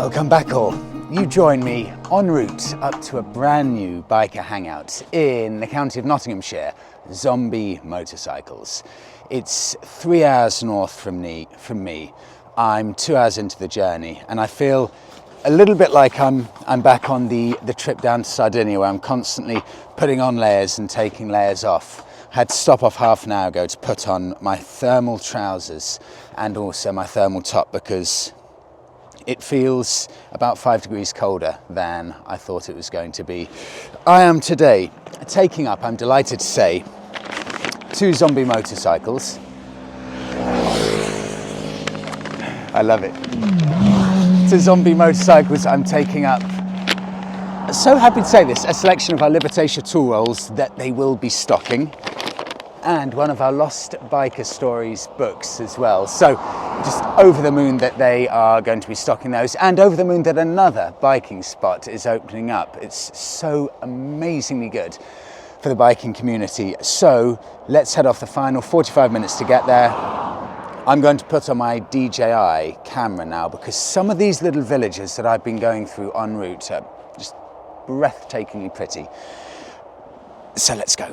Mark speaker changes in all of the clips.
Speaker 1: Welcome back all. You join me en route up to a brand new biker hangout in the county of Nottinghamshire, Zombie Motorcycles. It's 3 hours north from me. I'm 2 hours into the journey and I feel a little bit like I'm back on the trip down to Sardinia, where I'm constantly putting on layers and taking layers off. I had to stop off half an hour ago to put on my thermal trousers and also my thermal top because it feels about 5 degrees colder than I thought it was going to be. I am today taking up, I'm delighted to say, 2 Zombie motorcycles. I love it. 2 Zombie motorcycles I'm taking up. So happy to say this, a selection of our LIBERTATIA tool rolls that they will be stocking, and one of our Lost Biker Stories books as well. So just over the moon that they are going to be stocking those, and over the moon that another biking spot is opening up. It's so amazingly good for the biking community. So let's head off the final 45 minutes to get there. I'm going to put on my DJI camera now because some of these little villages that I've been going through en route are just breathtakingly pretty. So let's go.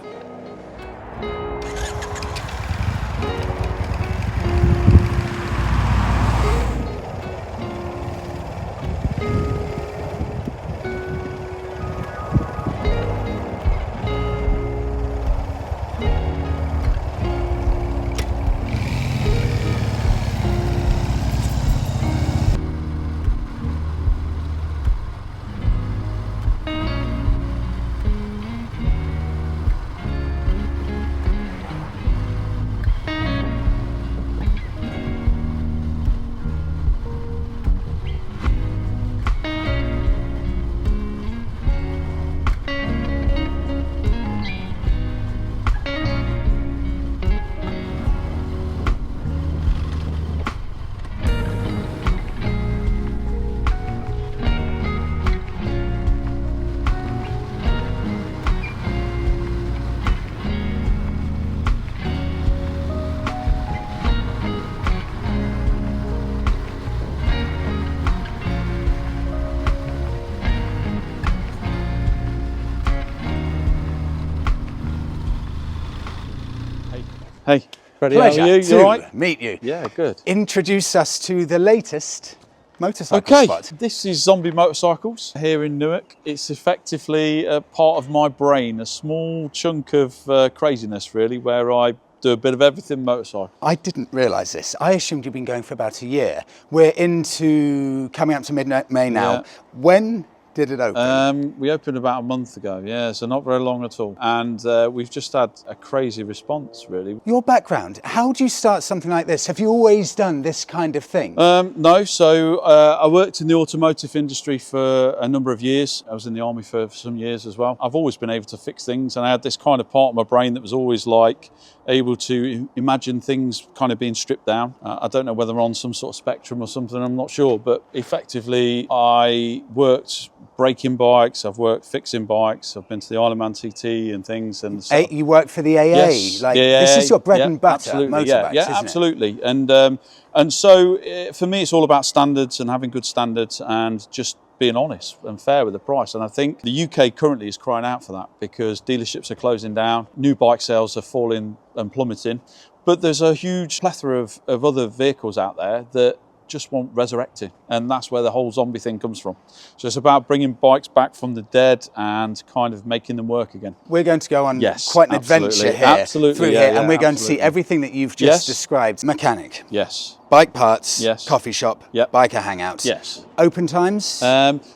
Speaker 2: Hey, Freddie,
Speaker 1: Pleasure
Speaker 2: how are you? You all right?
Speaker 1: meet you.
Speaker 2: Yeah, good.
Speaker 1: Introduce us to the latest motorcycle spot.
Speaker 2: This is Zombie Motorcycles here in Newark. It's effectively a part of my brain, a small chunk of craziness really, where I do a bit of everything motorcycle.
Speaker 1: I didn't realise this. I assumed you'd been going for about a year. We're coming up to mid-May now.
Speaker 2: Yeah.
Speaker 1: When did it open?
Speaker 2: We opened about a month ago, yeah, so not very long at all. And we've just had a crazy response, really.
Speaker 1: Your background, how do you start something like this? Have you always done this kind of thing?
Speaker 2: No, so I worked in the automotive industry for a number of years. I was in the army for some years as well. I've always been able to fix things, and I had this kind of part of my brain that was always like able to imagine things kind of being stripped down. I don't know whether on some sort of spectrum or something, I'm not sure, but effectively I worked breaking bikes, I've worked fixing bikes, I've been to the Isle of Man TT and things. And so,
Speaker 1: you work for the AA?
Speaker 2: Yes,
Speaker 1: like,
Speaker 2: the AA,
Speaker 1: this is your bread and butter,
Speaker 2: absolutely,
Speaker 1: motorbikes,
Speaker 2: yeah,
Speaker 1: isn't
Speaker 2: absolutely. And so for me it's all about standards and having good standards and just being honest and fair with the price. And I think the UK currently is crying out for that because dealerships are closing down, new bike sales are falling and plummeting, but there's a huge plethora of other vehicles out there that just want resurrecting, and that's where the whole zombie thing comes from. So it's about bringing bikes back from the dead and kind of making them work again.
Speaker 1: We're going to go on quite an adventure here, through here, and we're going to see everything that you've just described. Mechanic,
Speaker 2: yes.
Speaker 1: Bike parts,
Speaker 2: yes.
Speaker 1: Coffee shop, biker hangouts.
Speaker 2: Yes.
Speaker 1: Open times?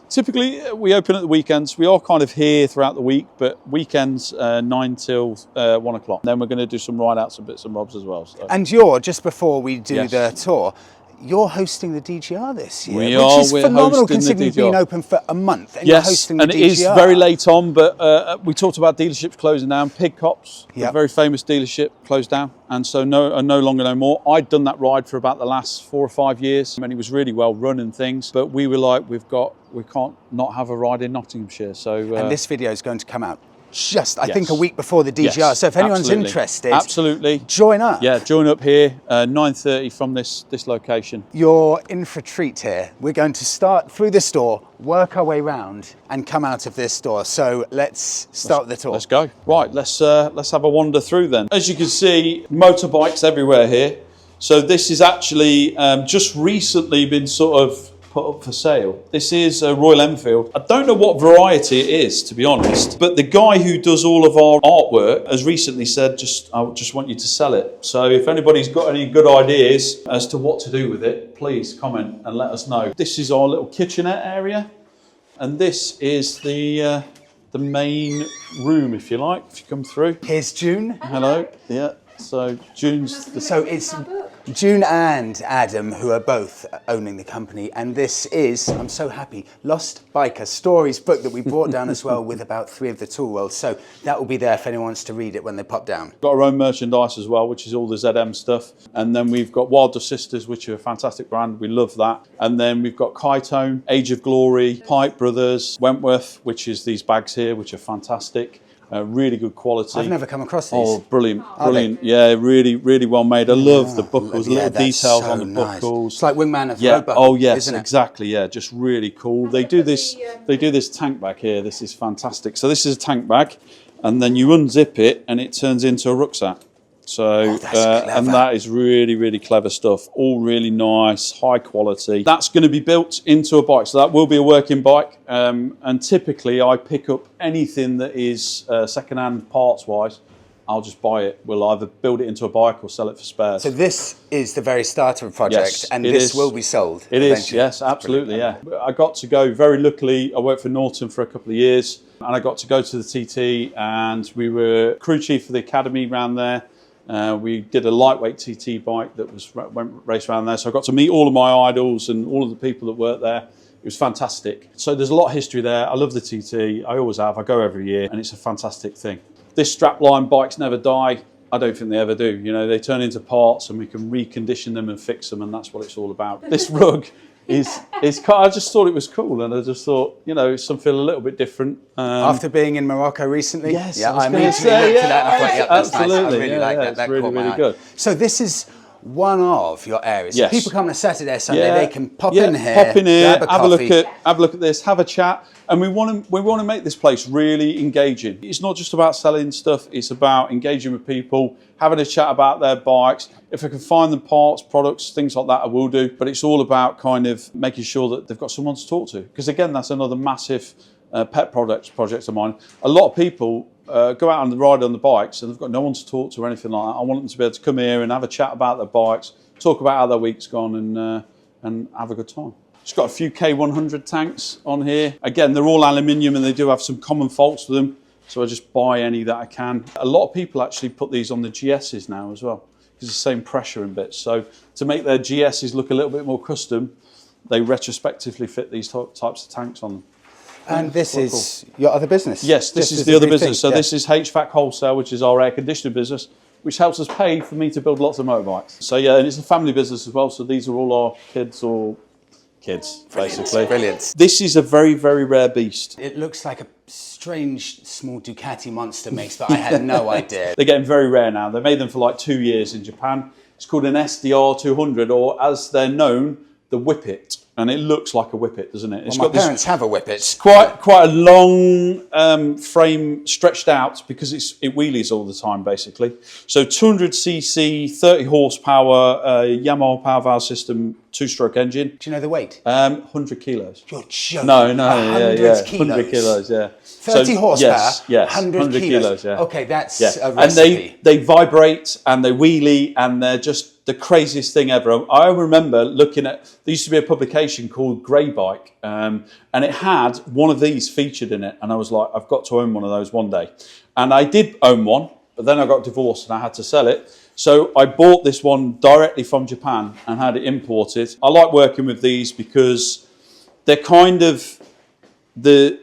Speaker 2: Typically we open at the weekends. We are kind of here throughout the week, but weekends 9 till 1 o'clock. Then we're going to do some ride outs and bits and bobs as well. So.
Speaker 1: And you're, just before we do the tour, you're hosting the DGR this year,
Speaker 2: which
Speaker 1: is phenomenal considering you've been open for a month and you're hosting the DGR.
Speaker 2: Yes, and it is very late on, but we talked about dealerships closing down. Pigcops, a very famous dealership, closed down, and so no longer no more. I'd done that ride for about the last 4 or 5 years, and it was really well run and things, but we were like, we can't not have a ride in Nottinghamshire. So
Speaker 1: and this video is going to come out just, I think, a week before the DGR.
Speaker 2: Yes,
Speaker 1: So if anyone's
Speaker 2: absolutely.
Speaker 1: interested,
Speaker 2: absolutely,
Speaker 1: join up.
Speaker 2: Yeah, join up here, 9:30 from this location.
Speaker 1: You're in for a treat here. We're going to start through the store, work our way round, and come out of this store. So let's start the tour.
Speaker 2: Let's go. Right, let's have a wander through then. As you can see, motorbikes everywhere here. So this is actually just recently been sort of put up for sale. This is a Royal Enfield. I don't know what variety it is, to be honest, but the guy who does all of our artwork has recently said, I just want you to sell it. So if anybody's got any good ideas as to what to do with it, please comment and let us know. This is our little kitchenette area, and this is the main room, if you like, if you come through.
Speaker 1: Here's June.
Speaker 2: Hello. Yeah. So June's
Speaker 1: So it's June and Adam who are both owning the company, and this is, I'm so happy, Lost Biker Stories book that we brought down as well with about 3 of the tool rolls. So that will be there if anyone wants to read it when they pop down.
Speaker 2: Got our own merchandise as well, which is all the ZM stuff. And then we've got Wild Dove Sisters, which are a fantastic brand. We love that. And then we've got Kytone, Age of Glory, Pipe Brothers, Wentworth, which is these bags here, which are fantastic. Really good quality.
Speaker 1: I've never come across these.
Speaker 2: Oh, brilliant, brilliant. Yeah, really, really well made. I love the buckles,
Speaker 1: yeah,
Speaker 2: little details
Speaker 1: so
Speaker 2: on the
Speaker 1: nice.
Speaker 2: buckles.
Speaker 1: It's like Wingman of
Speaker 2: Yeah.
Speaker 1: Road Buckle,
Speaker 2: Oh, yes,
Speaker 1: isn't it?
Speaker 2: exactly. Yeah, just really cool. They do this. They do this tank bag here. This is fantastic. So this is a tank bag, and then you unzip it, and it turns into a rucksack. So, and that is really, really clever stuff. All really nice, high quality. That's going to be built into a bike. So that will be a working bike. And typically I pick up anything that is second-hand parts-wise. I'll just buy it. We'll either build it into a bike or sell it for spares.
Speaker 1: So this is the very start of a project,
Speaker 2: Yes,
Speaker 1: and
Speaker 2: it
Speaker 1: this
Speaker 2: is.
Speaker 1: will be sold
Speaker 2: It
Speaker 1: eventually.
Speaker 2: is, yes, absolutely, yeah. I got to go, very luckily, I worked for Norton for a couple of years, and I got to go to the TT, and we were crew chief for the academy around there. We did a lightweight TT bike that went race around there. So I got to meet all of my idols and all of the people that worked there. It was fantastic. So there's a lot of history there. I love the TT. I always have. I go every year, and it's a fantastic thing. This strapline, bikes never die. I don't think they ever do. You know, they turn into parts, and we can recondition them and fix them, and that's what it's all about. This rug is I just thought it was cool, and I just thought, you know, it's something a little bit different.
Speaker 1: After being in Morocco recently,
Speaker 2: yes,
Speaker 1: yeah,
Speaker 2: I
Speaker 1: immediately looked at that and I thought, yeah, that's
Speaker 2: absolutely.
Speaker 1: nice. I really like that.
Speaker 2: It's
Speaker 1: That
Speaker 2: really,
Speaker 1: caught my
Speaker 2: really
Speaker 1: eye.
Speaker 2: good.
Speaker 1: So this is one of your areas.
Speaker 2: Yes.
Speaker 1: If people come on a Saturday, Sunday, they can pop
Speaker 2: yeah,
Speaker 1: in here,
Speaker 2: pop in here,
Speaker 1: grab a
Speaker 2: have a
Speaker 1: coffee.
Speaker 2: look at this, have a chat, and we want to make this place really engaging. It's not just about selling stuff; it's about engaging with people, having a chat about their bikes. If I can find them parts, products, things like that, I will do. But it's all about kind of making sure that they've got someone to talk to. Because again, that's another massive pet project of mine. A lot of people go out on the ride on the bikes and they've got no one to talk to or anything like that. I want them to be able to come here and have a chat about their bikes, talk about how their week's gone, and have a good time. It's got a few K100 tanks on here. Again, they're all aluminium and they do have some common faults to them. So I just buy any that I can. A lot of people actually put these on the GSs now as well, because it's the same pressure and bits. So to make their GSs look a little bit more custom, they retrospectively fit these types of tanks on them.
Speaker 1: And this is your other business?
Speaker 2: Yes, this is the other business. So this is HVAC Wholesale, which is our air conditioning business, which helps us pay for me to build lots of motorbikes. So yeah, and it's a family business as well. So these are all our kids, basically.
Speaker 1: Brilliant.
Speaker 2: This is a very, very rare beast.
Speaker 1: It looks like a strange small Ducati monster mix, but I had no idea.
Speaker 2: They're getting very rare now. They made them for like 2 years in Japan. It's called an SDR 200, or as they're known, the Whippet. And it looks like a Whippet, doesn't it?
Speaker 1: Well, my parents have a Whippet.
Speaker 2: Quite a long frame stretched out because it wheelies all the time, basically. So 200cc, 30 horsepower, Yamaha power valve system, 2-stroke engine.
Speaker 1: Do you know the weight?
Speaker 2: 100 kilos.
Speaker 1: You're joking.
Speaker 2: No,
Speaker 1: 100
Speaker 2: yeah.
Speaker 1: kilos.
Speaker 2: 100 kilos, yeah.
Speaker 1: 30 horsepower,
Speaker 2: yes,
Speaker 1: 100 kilos.
Speaker 2: Yeah.
Speaker 1: Okay, that's a
Speaker 2: And
Speaker 1: recipe.
Speaker 2: they vibrate and they wheelie and they're just the craziest thing ever. I remember looking at, there used to be a publication called Grey Bike, and it had one of these featured in it. And I was like, I've got to own one of those one day. And I did own one, but then I got divorced and I had to sell it. So I bought this one directly from Japan and had it imported. I like working with these because they're kind of the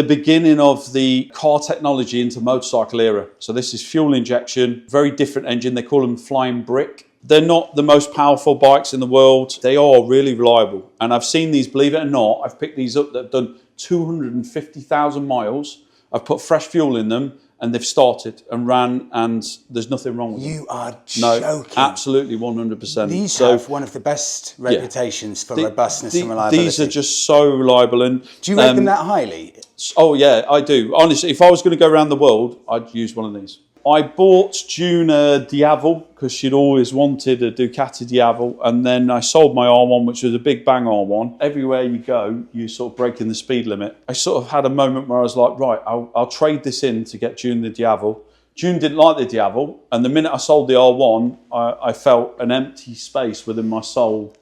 Speaker 2: beginning of the car technology into motorcycle era. So this is fuel injection, very different engine. They call them flying brick. They're not the most powerful bikes in the world. They are really reliable. And I've seen these, believe it or not, I've picked these up that have done 250,000 miles I've put fresh fuel in them, and they've started and ran, and there's nothing wrong with them.
Speaker 1: You are
Speaker 2: No,
Speaker 1: joking.
Speaker 2: absolutely 100%.
Speaker 1: These have one of the best reputations for robustness and reliability.
Speaker 2: These are just so reliable. And
Speaker 1: do you rate them that highly?
Speaker 2: Oh yeah, I do. Honestly, if I was going to go around the world, I'd use one of these. I bought June a Diavel because she'd always wanted a Ducati Diavel, and then I sold my R1, which was a big bang R1. Everywhere you go, you sort of breaking the speed limit. I sort of had a moment where I was like, right, I'll trade this in to get June the Diavel. June didn't like the Diavel, and the minute I sold the R1, I felt an empty space within my soul.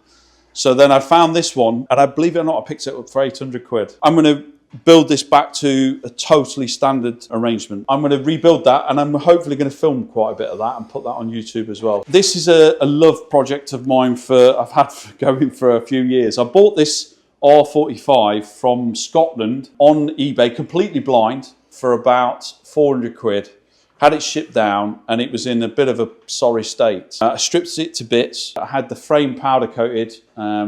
Speaker 2: So then I found this one, and I believe it or not, I picked it up for 800 quid. I'm going to build this back to a totally standard arrangement. I'm going to rebuild that, and I'm hopefully going to film quite a bit of that and put that on YouTube as well. This is a love project of mine I've had going for a few years. I bought this R45 from Scotland on eBay, completely blind, for about 400 quid. Had it shipped down, and it was in a bit of a sorry state. I stripped it to bits. I had the frame powder coated,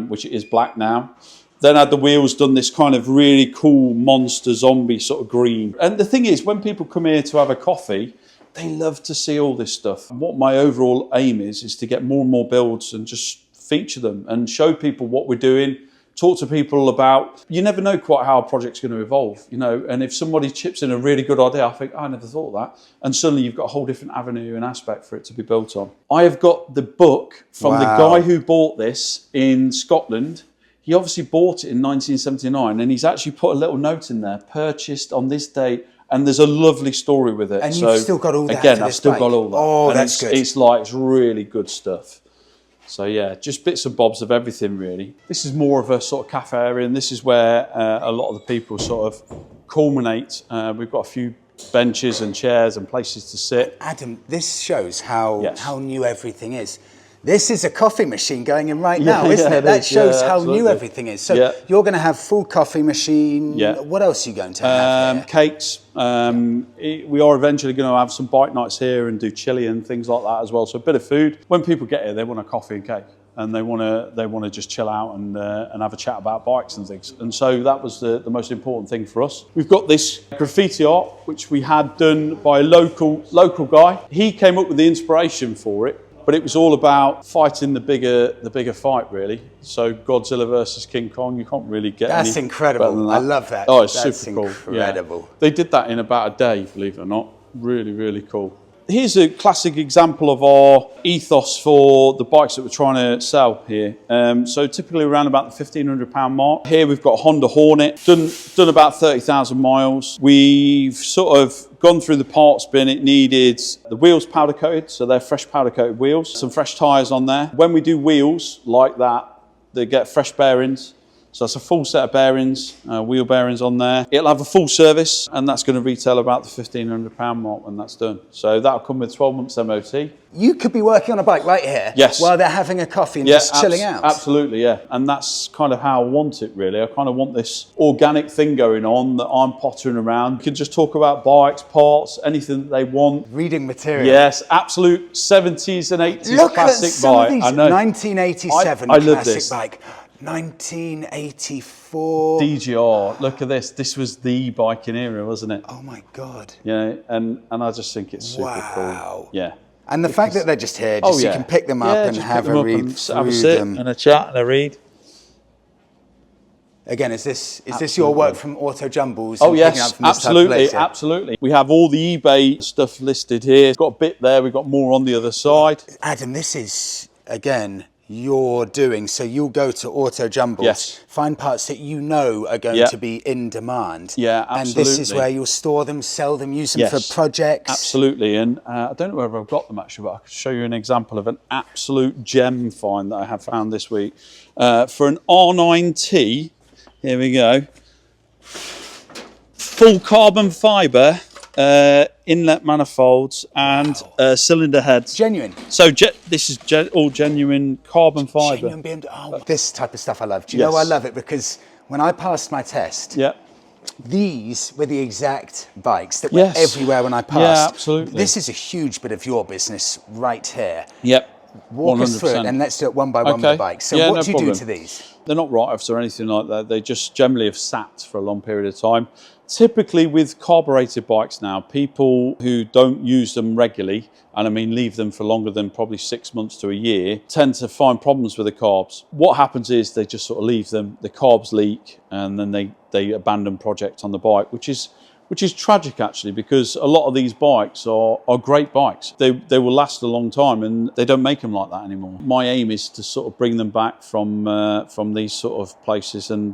Speaker 2: which it is black now. Then I had the wheels done this kind of really cool monster zombie sort of green. And the thing is, when people come here to have a coffee, they love to see all this stuff. And what my overall aim is to get more and more builds and just feature them and show people what we're doing, talk to people about, you never know quite how a project's going to evolve, you know, and if somebody chips in a really good idea, I think, I never thought of that. And suddenly you've got a whole different avenue and aspect for it to be built on. I have got the book from the guy who bought this in Scotland. He obviously bought it in 1979, and he's actually put a little note in there, purchased on this date, and there's a lovely story with it.
Speaker 1: And you've still got all that.
Speaker 2: Again, I've still got all that.
Speaker 1: Oh,
Speaker 2: and
Speaker 1: that's good.
Speaker 2: It's really good stuff. So yeah, just bits and bobs of everything really. This is more of a sort of cafe area, and this is where a lot of the people sort of culminate. We've got a few benches and chairs and places to sit.
Speaker 1: Adam, this shows how new everything is. This is a coffee machine going in right now, isn't it? That shows how new everything is. So you're going to have full coffee machine.
Speaker 2: Yeah.
Speaker 1: What else are you going to have here?
Speaker 2: Cakes. We are eventually going to have some bike nights here and do chili and things like that as well. So a bit of food. When people get here, they want a coffee and cake, and they want to just chill out and have a chat about bikes and things. And so that was the most important thing for us. We've got this graffiti art which we had done by a local guy. He came up with the inspiration for it. But it was all about fighting the bigger fight, really. So Godzilla versus King Kong, you can't really get
Speaker 1: That's
Speaker 2: any
Speaker 1: incredible.
Speaker 2: better than that.
Speaker 1: I love that.
Speaker 2: Oh, it's
Speaker 1: That's
Speaker 2: super cool.
Speaker 1: Incredible.
Speaker 2: Yeah. They did that in about a day, believe it or not. Really, really cool. Here's a classic example of our ethos for the bikes that we're trying to sell here. So typically around about the £1,500 mark. Here we've got a Honda Hornet, done about 30,000 miles. We've sort of gone through the parts bin. It needed the wheels powder coated, so they're fresh powder coated wheels, some fresh tyres on there. When we do wheels like that, they get fresh bearings. So that's a full set of bearings, wheel bearings on there. It'll have a full service, and that's going to retail about the £1,500 mark when that's done. So that'll come with 12 months MOT.
Speaker 1: You could be working on a bike right here while they're having a coffee and just chilling out.
Speaker 2: Absolutely, yeah. And that's kind of how I want it, really. I kind of want this organic thing going on that I'm pottering around. You can just talk about bikes, parts, anything that they want.
Speaker 1: Reading material.
Speaker 2: Yes, absolute 70s and 80s
Speaker 1: Look
Speaker 2: classic
Speaker 1: at some
Speaker 2: bike.
Speaker 1: of these.
Speaker 2: I know.
Speaker 1: 1987
Speaker 2: I love
Speaker 1: classic
Speaker 2: this.
Speaker 1: bike. 1984.
Speaker 2: DGR, look at this. This was the biking era, wasn't it?
Speaker 1: Oh my God.
Speaker 2: Yeah, and I just think it's super cool. Yeah.
Speaker 1: And the fact that they're just here, so you can pick them up and have a read through
Speaker 2: have a sit
Speaker 1: them.
Speaker 2: and a chat and a read.
Speaker 1: Again, is this your work from Auto Jumbles?
Speaker 2: Oh yes, absolutely, absolutely. We have all the eBay stuff listed here. We've got a bit there, we've got more on the other side.
Speaker 1: Adam, this is, again, you're doing, so you'll go to Auto Jumbles, find parts that you know are going to be in demand.
Speaker 2: Yeah, absolutely.
Speaker 1: And this is where you'll store them, sell them, use them for projects.
Speaker 2: Absolutely, and I don't know whether I've got them actually, but I could show you an example of an absolute gem find that I have found this week. For an R9T, here we go, full carbon fibre, inlet manifolds and cylinder heads.
Speaker 1: Genuine.
Speaker 2: So this is all genuine carbon fibre.
Speaker 1: Genuine BMW. Oh, this type of stuff I love. Do you know I love it? Because when I passed my test, these were the exact bikes that were everywhere when I passed.
Speaker 2: Yeah, absolutely.
Speaker 1: This is a huge bit of your business right here.
Speaker 2: Yep.
Speaker 1: walk us through it, and let's do it one by one with the bike. So what do you do to these?
Speaker 2: They're not write-offs or anything like that. They just generally have sat for a long period of time. Typically with carbureted bikes now, people who don't use them regularly, and I mean leave them for longer than probably 6 months to a year, tend to find problems with the carbs. What happens is they just sort of leave them, the carbs leak, and then they abandon project on the bike, which is tragic actually, because a lot of these bikes are great bikes. They will last a long time, and they don't make them like that anymore. My aim is to sort of bring them back from these sort of places and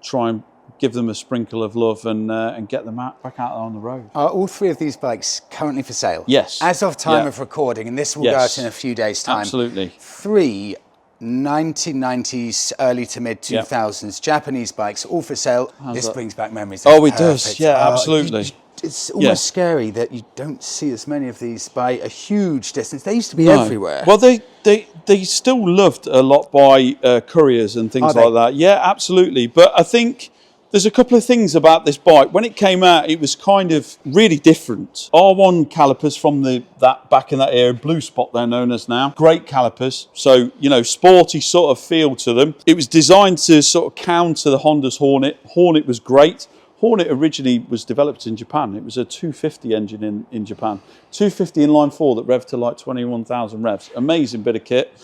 Speaker 2: try and give them a sprinkle of love and get them back out on the road.
Speaker 1: Are all three of these bikes currently for sale?
Speaker 2: Yes.
Speaker 1: As of time of recording, and this will go out in a few days' time.
Speaker 2: Absolutely.
Speaker 1: 3 1990s, early to mid 2000s Japanese bikes, all for sale. This brings back memories.
Speaker 2: Oh, it does. Yeah, absolutely.
Speaker 1: It's almost scary that you don't see as many of these by a huge distance. They used to be everywhere.
Speaker 2: Well, they still loved a lot by couriers and things like that. Yeah, absolutely. But I think there's a couple of things about this bike. When it came out, it was kind of really different. R1 calipers from back in that era, Blue Spot they're known as now. Great calipers, so, you know, sporty sort of feel to them. It was designed to sort of counter the Honda's Hornet. Hornet was great. Hornet originally was developed in Japan. It was a 250 engine in Japan. 250 inline 4 that revved to like 21,000 revs. Amazing bit of kit.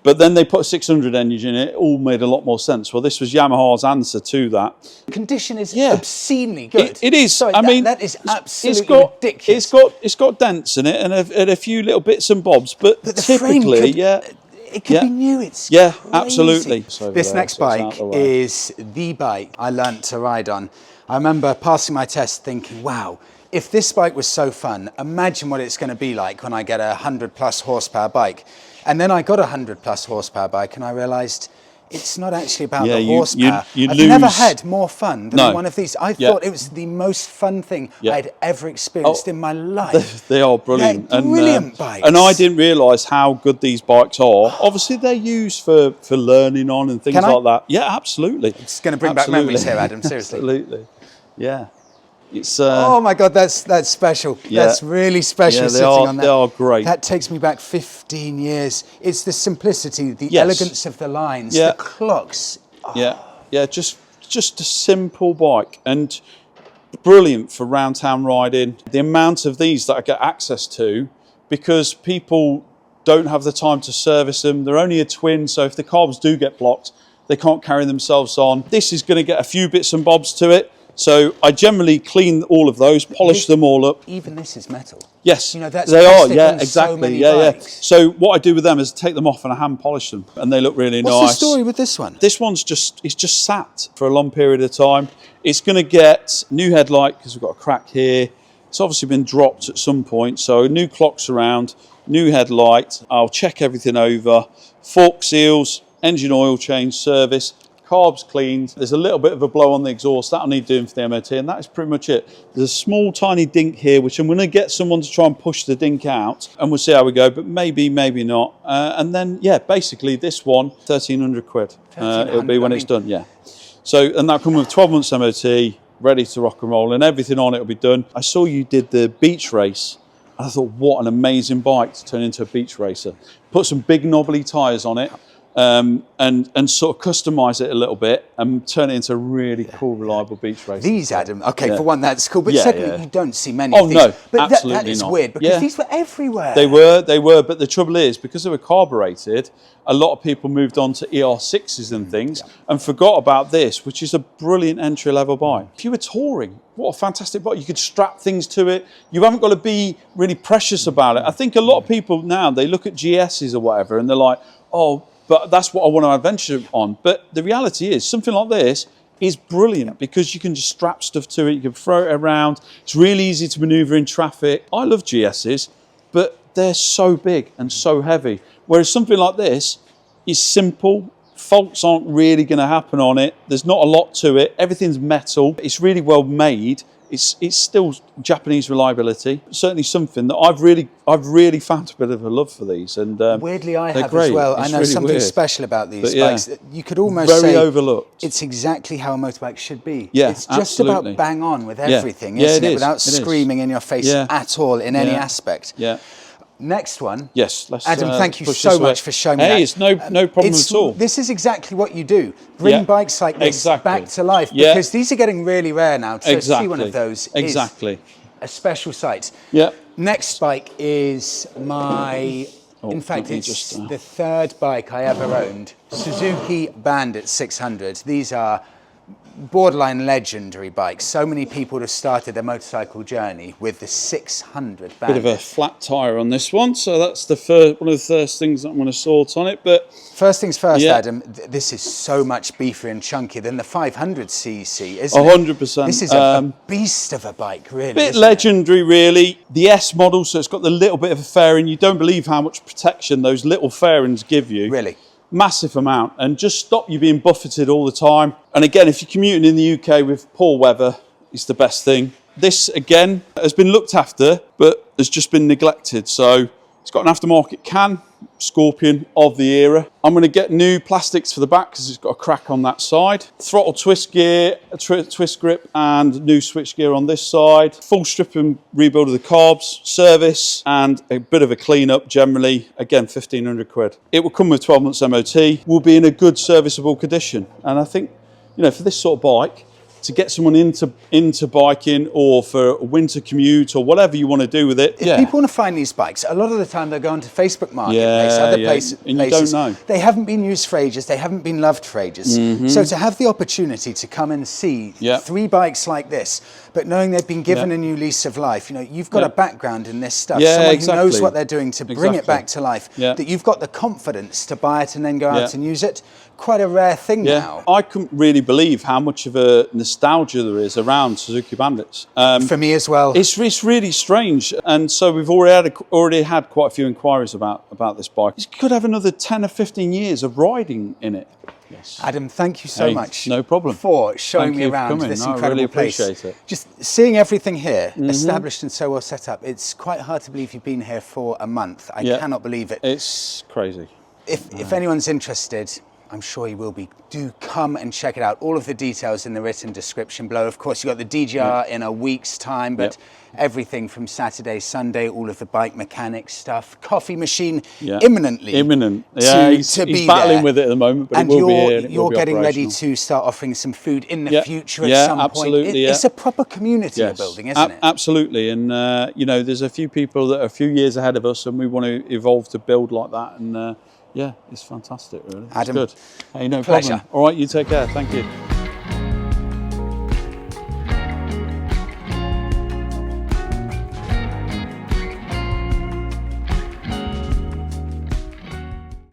Speaker 2: But then they put a 600 engine in it. It all made a lot more sense. Well, this was Yamaha's answer to that.
Speaker 1: Condition is obscenely good.
Speaker 2: It is.
Speaker 1: Sorry,
Speaker 2: I mean,
Speaker 1: that is absolutely ridiculous.
Speaker 2: It's got dents in it and a few little bits and bobs. But typically,
Speaker 1: it could be new. It's
Speaker 2: crazy.
Speaker 1: Absolutely.
Speaker 2: So
Speaker 1: this next bike is the bike I learnt to ride on. I remember passing my test thinking, wow, if this bike was so fun, imagine what it's going to be like when I get a 100+ horsepower bike. And then I got a 100+ horsepower bike and I realised it's not actually about the horsepower. I've never had more fun than one of these. I thought it was the most fun thing I'd ever experienced in my life.
Speaker 2: They are brilliant.
Speaker 1: They're brilliant bikes.
Speaker 2: And I didn't realise how good these bikes are. Obviously, they're used for learning on and things like that. Yeah, absolutely.
Speaker 1: It's going to bring back memories here, Adam, seriously.
Speaker 2: Absolutely. Yeah. It's,
Speaker 1: oh my God, that's special. That's really special sitting on that.
Speaker 2: They are great.
Speaker 1: That takes me back 15 years. It's the simplicity, the elegance of the lines, the clocks. Oh.
Speaker 2: Yeah, just a simple bike and brilliant for round town riding. The amount of these that I get access to, because people don't have the time to service them. They're only a twin, so if the carbs do get blocked, they can't carry themselves on. This is going to get a few bits and bobs to it. So I generally clean all of those, polish them all up.
Speaker 1: Even this is metal.
Speaker 2: Yes,
Speaker 1: you know, that's
Speaker 2: they are.
Speaker 1: Yeah,
Speaker 2: exactly.
Speaker 1: So many bikes.
Speaker 2: So what I do with them is take them off and I hand polish them, and they look really nice.
Speaker 1: What's the story with this one?
Speaker 2: This one's just sat for a long period of time. It's going to get new headlight because we've got a crack here. It's obviously been dropped at some point. So new clocks around, new headlight. I'll check everything over. Fork seals, engine oil change, service. Carbs cleaned. There's a little bit of a blow on the exhaust. That'll need doing for the MOT, and that is pretty much it. There's a small tiny dink here, which I'm going to get someone to try and push the dink out, and we'll see how we go, but maybe not. And then, basically this one, 1,300 quid. It'll be when it's done, So, and that'll come with 12 months MOT, ready to rock and roll, and everything on it will be done. I saw you did the beach race, and I thought, what an amazing bike to turn into a beach racer. Put some big knobbly tyres on it. And sort of customise it a little bit and turn it into a really cool, reliable beach race.
Speaker 1: These, Adam, for one, that's cool. But secondly, you don't see many of these.
Speaker 2: No,
Speaker 1: but
Speaker 2: absolutely
Speaker 1: that is
Speaker 2: not.
Speaker 1: weird because these were everywhere.
Speaker 2: They were. But the trouble is, because they were carbureted, a lot of people moved on to ER6s and things and forgot about this, which is a brilliant entry-level bike. If you were touring, what a fantastic bike. You could strap things to it. You haven't got to be really precious about it. I think a lot of people now, they look at GSs or whatever and they're like, oh, but that's what I want to adventure on. But the reality is, something like this is brilliant because you can just strap stuff to it, you can throw it around. It's really easy to maneuver in traffic. I love GSs, but they're so big and so heavy. Whereas something like this is simple. Faults aren't really going to happen on it. There's not a lot to it. Everything's metal. It's really well made. It's still Japanese reliability. Certainly something that I've really found a bit of a love for these. And
Speaker 1: weirdly, I have as well. I know
Speaker 2: really
Speaker 1: something
Speaker 2: weird.
Speaker 1: Special about these bikes. You could almost
Speaker 2: very
Speaker 1: say
Speaker 2: overlooked.
Speaker 1: It's exactly how a motorbike should be.
Speaker 2: Yeah,
Speaker 1: it's just
Speaker 2: absolutely.
Speaker 1: about bang on with everything, isn't it? Without screaming in your face at all in any aspect.
Speaker 2: Yeah.
Speaker 1: Next one.
Speaker 2: Yes, let's
Speaker 1: Adam, thank you
Speaker 2: push
Speaker 1: so
Speaker 2: this away.
Speaker 1: much for showing me that.
Speaker 2: Hey, it's no problem at all.
Speaker 1: This is exactly what you do. Bring bikes like this back to life, because these are getting really rare now. So to see one of those is a special sight.
Speaker 2: Yeah.
Speaker 1: Next bike is my, in fact, it's the third bike I ever owned. Suzuki Bandit 600. These are borderline legendary bikes. So many people have started their motorcycle journey with the 600 Bandit.
Speaker 2: Bit of a flat tyre on this one, so that's the first, one of the first things that I'm going to sort on it. But
Speaker 1: first things first, Adam, this is so much beefier and chunkier than the 500cc, isn't
Speaker 2: 100%.
Speaker 1: This is a beast of a bike, really.
Speaker 2: Bit legendary, really. The S model, so it's got the little bit of a fairing. You don't believe how much protection those little fairings give you.
Speaker 1: Really?
Speaker 2: Massive amount, and just stop you being buffeted all the time. And again, if you're commuting in the UK with poor weather, it's the best thing. This again has been looked after, but has just been neglected. So it's got an aftermarket can, Scorpion of the era. I'm going to get new plastics for the back because it's got a crack on that side. Throttle twist gear, a twist grip, and new switch gear on this side. Full strip and rebuild of the carbs, service, and a bit of a clean up generally. Again, 1,500 quid. It will come with 12 months MOT. Will be in a good serviceable condition. And I think, you know, for this sort of bike, to get someone into biking, or for a winter commute, or whatever you want to do with it.
Speaker 1: If people want to find these bikes, a lot of the time they're going to Facebook Marketplace, other places.
Speaker 2: And you don't know.
Speaker 1: They haven't been used for ages, they haven't been loved for ages. So to have the opportunity to come and see 3 bikes like this, but knowing they've been given a new lease of life, you know, you've got a background in this stuff, someone who knows what they're doing to bring it back to life, that you've got the confidence to buy it and then go out and use it. Quite a rare thing now.
Speaker 2: I couldn't really believe how much of a nostalgia there is around Suzuki Bandits.
Speaker 1: For me as well.
Speaker 2: It's really strange, and so we've already had quite a few inquiries about this bike. It could have another 10 or 15 years of riding in it. Yes.
Speaker 1: Adam, thank you so much.
Speaker 2: No problem.
Speaker 1: For showing me around this incredible place.
Speaker 2: I really appreciate it.
Speaker 1: Just seeing everything here, established and so well set up, it's quite hard to believe you've been here for a month. I cannot believe it.
Speaker 2: It's crazy.
Speaker 1: If anyone's interested, I'm sure you will be. Do come and check it out. All of the details in the written description below. Of course, you've got the DGR in a week's time, but everything from Saturday, Sunday, all of the bike mechanics stuff, coffee machine imminently.
Speaker 2: Imminent. Yeah, he's battling with it at the moment, but
Speaker 1: and
Speaker 2: it will be here. And
Speaker 1: you're getting ready to start offering some food in the future at some point. It's a proper community you're building, isn't it?
Speaker 2: Absolutely. And, you know, there's a few people that are a few years ahead of us, and we want to evolve to build like that. And, yeah, it's fantastic, really.
Speaker 1: Adam,
Speaker 2: it's good. Hey, no
Speaker 1: pleasure.
Speaker 2: problem. All right, you take care. Thank you.